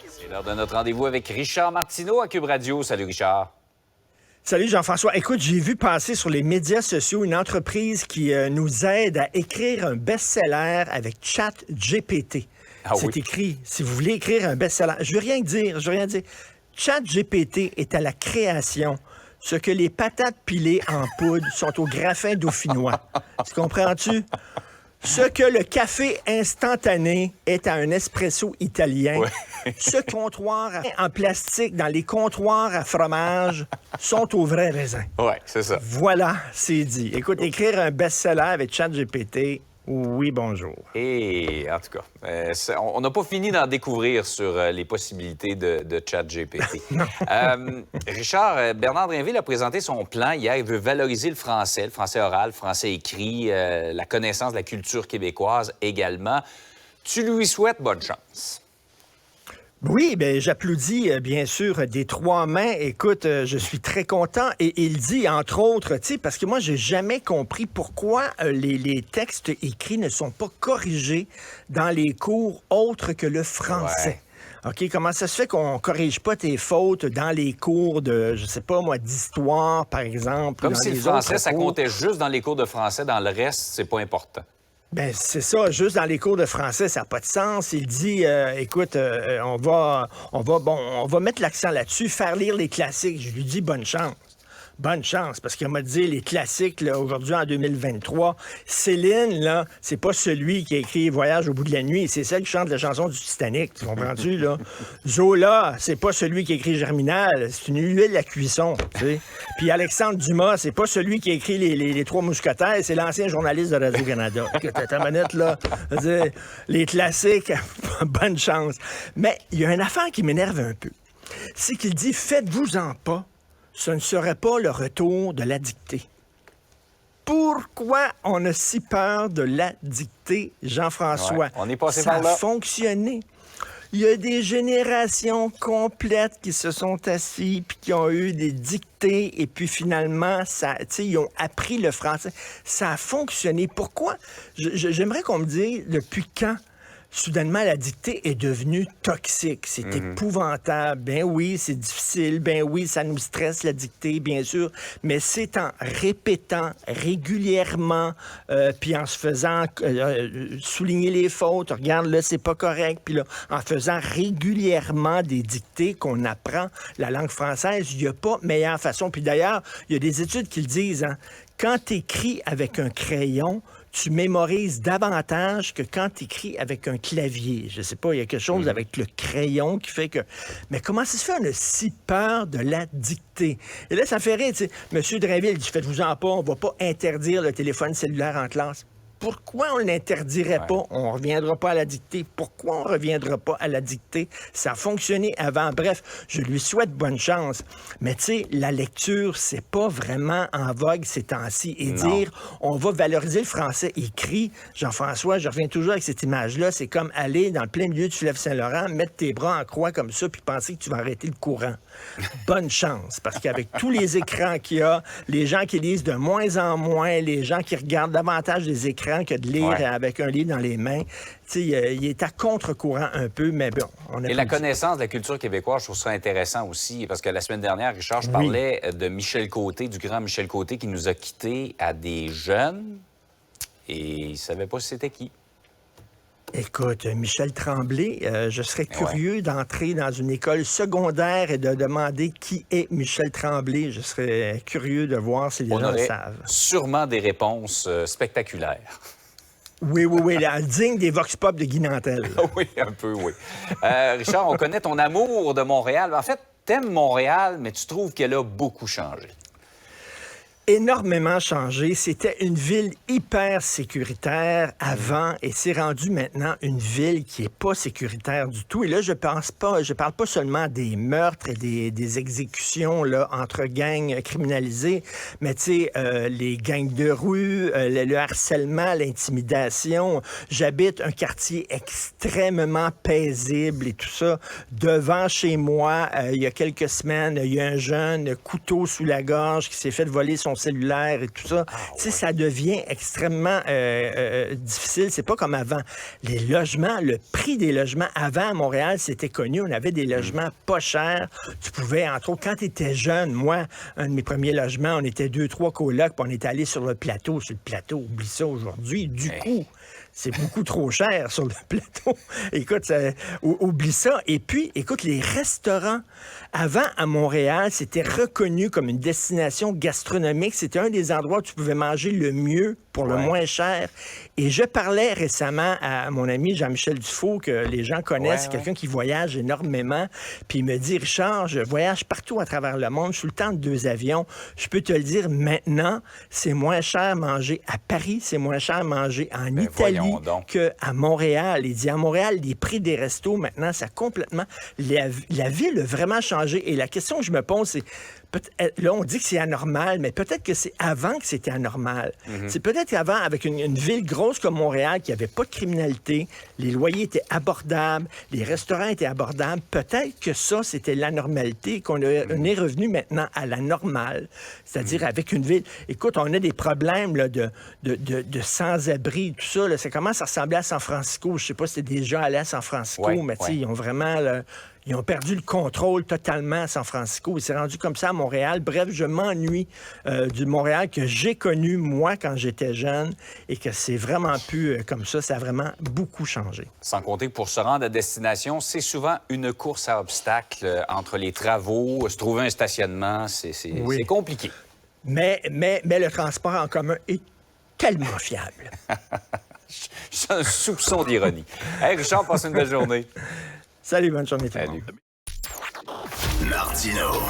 C'est l'heure de notre rendez-vous avec Richard Martineau à Cube Radio. Salut Richard. Salut Jean-François. Écoute, j'ai vu passer sur les médias sociaux une entreprise qui nous aide à écrire un best-seller avec ChatGPT. C'est écrit. Si vous voulez écrire un best-seller, je veux rien dire. ChatGPT est à la création ce que les patates pilées en poudre sont au graffin dauphinois. Tu comprends-tu? Ce que le café instantané est à un espresso italien. Ouais. Ce comptoir en plastique dans les comptoirs à fromage sont au vrai raisin. Oui, c'est ça. Voilà, c'est dit. Écoute, écrire un best-seller avec ChatGPT, oui, bonjour. Et en tout cas, on n'a pas fini d'en découvrir sur les possibilités de ChatGPT. Richard, Bernard Drinville a présenté son plan hier. Il veut valoriser le français oral, le français écrit, la connaissance de la culture québécoise également. Tu lui souhaites bonne chance. Oui, bien, j'applaudis, bien sûr, des trois mains. Écoute, je suis très content. Et il dit, entre autres, tu sais, parce que moi, j'ai jamais compris pourquoi les textes écrits ne sont pas corrigés dans les cours autres que le français. Ouais. OK, comment ça se fait qu'on corrige pas tes fautes dans les cours de, je sais pas moi, d'histoire, par exemple? Comme si le français, ça comptait juste dans les cours de français, dans le reste, c'est pas important. Ben c'est ça, juste dans les cours de français, ça n'a pas de sens. Il dit, écoute, on va mettre l'accent là-dessus, faire lire les classiques. Je lui dis bonne chance. Bonne chance, parce qu'il m'a dit les classiques, là, aujourd'hui, en 2023, Céline, là, c'est pas celui qui a écrit Voyage au bout de la nuit, c'est celle qui chante la chanson du Titanic, tu comprends-tu, là? Zola, c'est pas celui qui a écrit Germinal, c'est une huile à cuisson, tu sais. Puis Alexandre Dumas, c'est pas celui qui a écrit les Trois Mousquetaires, c'est l'ancien journaliste de Radio-Canada. Ta manette, là, les classiques, bonne chance. Mais il y a une affaire qui m'énerve un peu, c'est qu'il dit, faites-vous-en pas, ce ne serait pas le retour de la dictée. Pourquoi on a si peur de la dictée, Jean-François? Ouais, on est passé par là. Ça a fonctionné. Il y a des générations complètes qui se sont assis puis qui ont eu des dictées et puis finalement, ils ont appris le français. Ça a fonctionné. Pourquoi? J'aimerais qu'on me dise depuis quand soudainement, la dictée est devenue toxique. C'est épouvantable. Ben oui, c'est difficile. Ben oui, ça nous stresse, la dictée, bien sûr. Mais c'est en répétant régulièrement, puis en se faisant souligner les fautes. Regarde, là, c'est pas correct. Puis là, en faisant régulièrement des dictées qu'on apprend la langue française, il n'y a pas meilleure façon. Puis d'ailleurs, il y a des études qui le disent, hein. Quand tu écris avec un crayon, tu mémorises davantage que quand tu écris avec un clavier. Je sais pas, il y a quelque chose avec le crayon qui fait que... Mais comment ça se fait, on a si peur de la dictée? Et là, ça fait rire, tu sais. M. Drainville dit, faites-vous-en pas, on va pas interdire le téléphone cellulaire en classe. Pourquoi on ne l'interdirait pas? On ne reviendra pas à la dictée. Pourquoi on ne reviendra pas à la dictée? Ça a fonctionné avant. Bref, je lui souhaite bonne chance. Mais tu sais, la lecture, c'est pas vraiment en vogue ces temps-ci. Et dire, on va valoriser le français écrit, Jean-François, je reviens toujours avec cette image-là, c'est comme aller dans le plein milieu du fleuve Saint-Laurent, mettre tes bras en croix comme ça, puis penser que tu vas arrêter le courant. Bonne chance, parce qu'avec tous les écrans qu'il y a, les gens qui lisent de moins en moins, les gens qui regardent davantage les écrans que de lire avec un livre dans les mains. Il est à contre-courant un peu, mais bon. Et la connaissance de la culture québécoise, je trouve ça intéressant aussi, parce que la semaine dernière, Richard, je parlais de Michel Côté, du grand Michel Côté, qui nous a quittés à des jeunes, et il ne savait pas c'était qui. Écoute, Michel Tremblay, je serais curieux d'entrer dans une école secondaire et de demander qui est Michel Tremblay. Je serais curieux de voir si les gens le savent. Sûrement des réponses spectaculaires. Oui, là, digne des Vox Pop de Guy Nantel. Oui, un peu, oui. Richard, on connaît ton amour de Montréal. En fait, t'aimes Montréal, mais tu trouves qu'elle a beaucoup changé. Énormément changé. C'était une ville hyper sécuritaire avant et c'est rendu maintenant une ville qui est pas sécuritaire du tout. Et là, je parle pas seulement des meurtres et des exécutions là, entre gangs criminalisés, mais tu sais, les gangs de rue, le harcèlement, l'intimidation. J'habite un quartier extrêmement paisible et tout ça. Devant chez moi, il y a quelques semaines, il y a un jeune couteau sous la gorge qui s'est fait voler son cellulaire et tout ça. Tu sais, ça devient extrêmement difficile. C'est pas comme avant. Les logements, le prix des logements avant à Montréal, c'était connu. On avait des logements pas chers. Tu pouvais, entre autres, quand tu étais jeune, moi, un de mes premiers logements, on était 2-3 colocs, puis on était allé sur le plateau. Sur le plateau, oublie ça aujourd'hui. Du coup, c'est beaucoup trop cher sur le plateau. Écoute, oublie ça. Et puis, écoute, les restaurants, avant, à Montréal, c'était reconnu comme une destination gastronomique. C'était un des endroits où tu pouvais manger le mieux pour le moins cher. Et je parlais récemment à mon ami Jean-Michel Dufault, que les gens connaissent, quelqu'un qui voyage énormément. Puis il me dit, Richard, je voyage partout à travers le monde. Je suis le temps de 2 avions. Je peux te le dire maintenant, c'est moins cher manger à Paris, c'est moins cher manger en Italie qu'à Montréal. Il dit, à Montréal, les prix des restos, maintenant, ça a complètement... La ville a vraiment changé. Et la question que je me pose, c'est... Là, on dit que c'est anormal, mais peut-être que c'est avant que c'était anormal. C'est peut-être qu'avant, avec une ville grosse comme Montréal, qui n'avait pas de criminalité, les loyers étaient abordables, les restaurants étaient abordables, peut-être que ça, c'était l'anormalité, qu'on est revenu maintenant à la normale, c'est-à-dire avec une ville... Écoute, on a des problèmes là, de sans-abri, tout ça. Là, ça commence à ressembler à San Francisco. Je sais pas si t'es déjà allé à San Francisco, mais tu sais, ils ont vraiment... Là, ils ont perdu le contrôle totalement à San Francisco. Il s'est rendu comme ça à Montréal. Bref, je m'ennuie du Montréal que j'ai connu, moi, quand j'étais jeune, et que c'est vraiment plus comme ça. Ça a vraiment beaucoup changé. Sans compter que pour se rendre à destination, c'est souvent une course à obstacles entre les travaux, se trouver un stationnement. C'est compliqué. Mais le transport en commun est tellement fiable. J'ai un soupçon d'ironie. Hey, Richard, passe une belle journée. Salut, bonne journée. Salut. Martino.